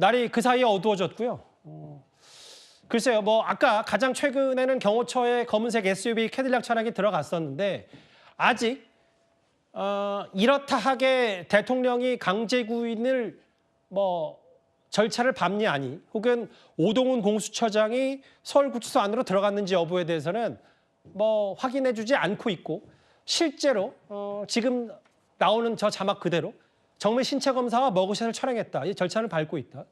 날이 그 사이에 어두워졌고요. 글쎄요, 뭐 아까 가장 최근에는 경호처에 검은색 SUV 캐딜락 차량이 들어갔었는데 아직 이렇다 하게 대통령이 강제 구인을 절차를 밟니 아니 혹은 오동훈 공수처장이 서울구치소 안으로 들어갔는지 여부에 대해서는 확인해주지 않고 있고 실제로 지금 나오는 저 자막 그대로 정밀 신체 검사와 머그샷을 촬영했다. 이 절차를 밟고 있다.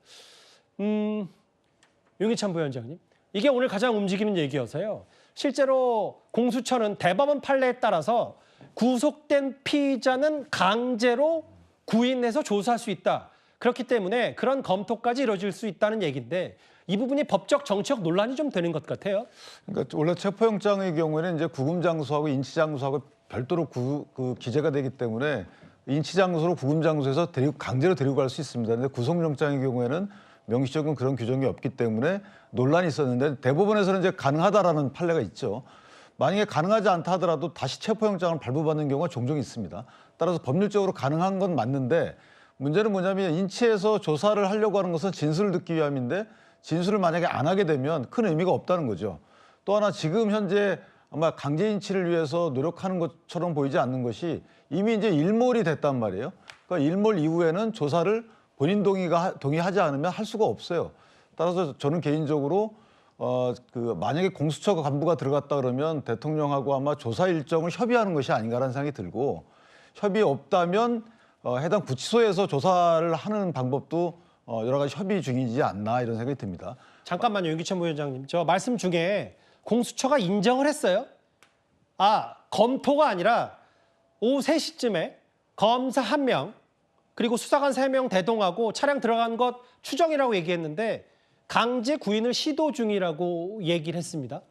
윤기찬 부위원장님, 이게 오늘 가장 움직이는 얘기여서요. 실제로 공수처는 대법원 판례에 따라서 구속된 피의자는 강제로 구인해서 조사할 수 있다. 그렇기 때문에 그런 검토까지 이루어질 수 있다는 얘기인데 이 부분이 법적 정치적 논란이 좀 되는 것 같아요. 그러니까 원래 체포영장의 경우에는 이제 구금장소하고 인치장소하고 별도로 기재가 되기 때문에 인치장소로 구금장소에서 강제로 데리고 갈 수 있습니다. 그런데 구속영장의 경우에는 명시적인 그런 규정이 없기 때문에 논란이 있었는데 대법원에서는 이제 가능하다라는 판례가 있죠. 만약에 가능하지 않다 하더라도 다시 체포영장을 발부받는 경우가 종종 있습니다. 따라서 법률적으로 가능한 건 맞는데 문제는 뭐냐면 인치해서 조사를 하려고 하는 것은 진술을 듣기 위함인데 진술을 만약에 안 하게 되면 큰 의미가 없다는 거죠. 또 하나 지금 현재 아마 강제 인치를 위해서 노력하는 것처럼 보이지 않는 것이 이미 이제 일몰이 됐단 말이에요. 그러니까 일몰 이후에는 조사를 본인 동의하지 않으면 할 수가 없어요. 따라서 저는 개인적으로 만약에 공수처 간부가 들어갔다 그러면 대통령하고 아마 조사 일정을 협의하는 것이 아닌가라는 생각이 들고 협의 없다면 해당 구치소에서 조사를 하는 방법도 여러 가지 협의 중이지 않나 이런 생각이 듭니다. 잠깐만요, 윤기찬 부위원장님. 저 말씀 중에 공수처가 인정을 했어요. 검토가 아니라 오후 3시쯤에 검사 1명 그리고 수사관 3명 대동하고 차량 들어간 것 추정이라고 얘기했는데 강제 구인을 시도 중이라고 얘기를 했습니다.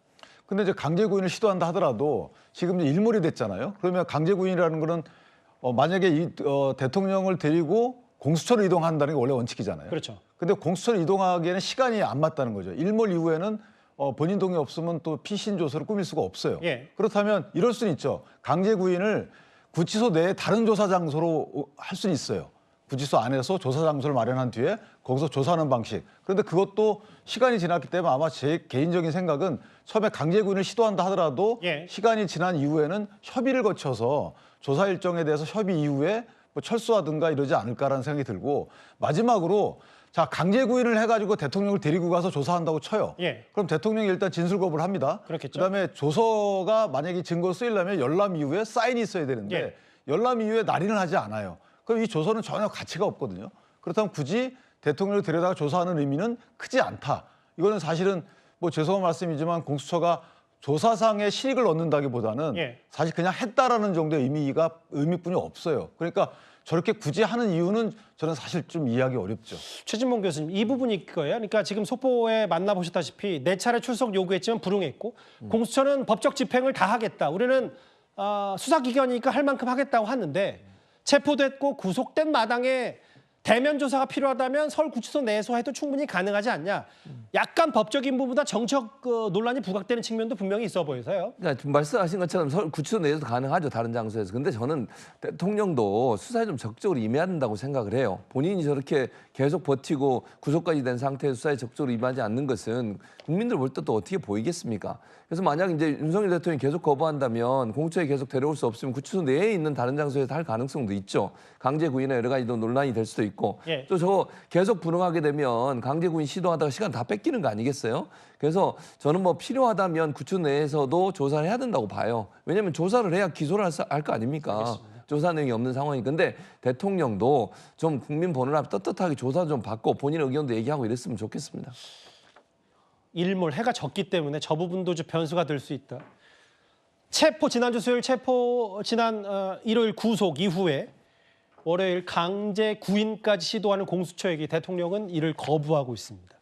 근데 이제 강제 구인을 시도한다 하더라도 지금 일몰이 됐잖아요. 그러면 강제 구인이라는 거는 만약에 대통령을 데리고 공수처로 이동한다는 게 원래 원칙이잖아요. 그렇죠. 근데 공수처로 이동하기에는 시간이 안 맞다는 거죠. 일몰 이후에는 본인 동의 없으면 또 피신 조서를 꾸밀 수가 없어요. 예. 그렇다면 이럴 수는 있죠. 강제 구인을 구치소 내에 다른 조사 장소로 할 수는 있어요. 구치소 안에서 조사 장소를 마련한 뒤에 거기서 조사하는 방식. 그런데 그것도 시간이 지났기 때문에 아마 제 개인적인 생각은 처음에 강제 구인을 시도한다 하더라도 시간이 지난 이후에는 협의를 거쳐서 조사 일정에 대해서 협의 이후에 철수하든가 이러지 않을까라는 생각이 들고 마지막으로 자 강제 구인을 해가지고 대통령을 데리고 가서 조사한다고 쳐요. 그럼 대통령이 일단 진술 거부를 합니다. 그렇겠죠. 그다음에 조서가 만약에 증거로 쓰이려면 열람 이후에 사인이 있어야 되는데 열람 이후에 날인을 하지 않아요. 그럼 이 조서는 전혀 가치가 없거든요. 그렇다면 굳이 대통령을 데려다가 조사하는 의미는 크지 않다. 이거는 사실은 죄송한 말씀이지만 공수처가 조사상의 실익을 얻는다기보다는 사실 그냥 했다라는 정도의 의미뿐이 없어요. 그러니까 저렇게 굳이 하는 이유는 저는 사실 좀 이해하기 어렵죠. 최진봉 교수님, 이 부분이 거예요. 그러니까 지금 소포에 만나보셨다시피 4차례 출석 요구했지만 불응했고 공수처는 법적 집행을 다 하겠다. 우리는 수사기관이니까 할 만큼 하겠다고 하는데 체포됐고 구속된 마당에 대면 조사가 필요하다면 서울구치소 내에서 해도 충분히 가능하지 않냐. 약간 법적인 부분보다 정책 논란이 부각되는 측면도 분명히 있어 보여서요. 그러니까 지금 말씀하신 것처럼 서울구치소 내에서 가능하죠. 다른 장소에서. 근데 저는 대통령도 수사에 좀 적극적으로 임해야 된다고 생각을 해요. 본인이 저렇게 계속 버티고 구속까지 된 상태에서 수사에 적극적으로 임하지 않는 것은 국민들 볼 때 또 어떻게 보이겠습니까? 그래서 만약 이제 윤석열 대통령이 계속 거부한다면 공수처에 계속 데려올 수 없으면 구치소 내에 있는 다른 장소에서 할 가능성도 있죠. 강제 구인이나 여러 가지 논란이 될 수도 있고 또 저거 계속 불응하게 되면 강제 구인 시도하다가 시간 다 뺏기는 거 아니겠어요? 그래서 저는 필요하다면 구치소 내에서도 조사를 해야 된다고 봐요. 왜냐하면 조사를 해야 기소를 할 거 아닙니까? 알겠습니다. 조사 내용이 없는 상황이. 근데 대통령도 좀 국민 보는 앞 떳떳하게 조사 좀 받고 본인 의견도 얘기하고 이랬으면 좋겠습니다. 일몰, 해가 졌기 때문에 저 부분도 좀 변수가 될 수 있다. 지난주 수요일 지난 일요일 구속 이후에 월요일 강제 구인까지 시도하는 공수처에게 대통령은 이를 거부하고 있습니다.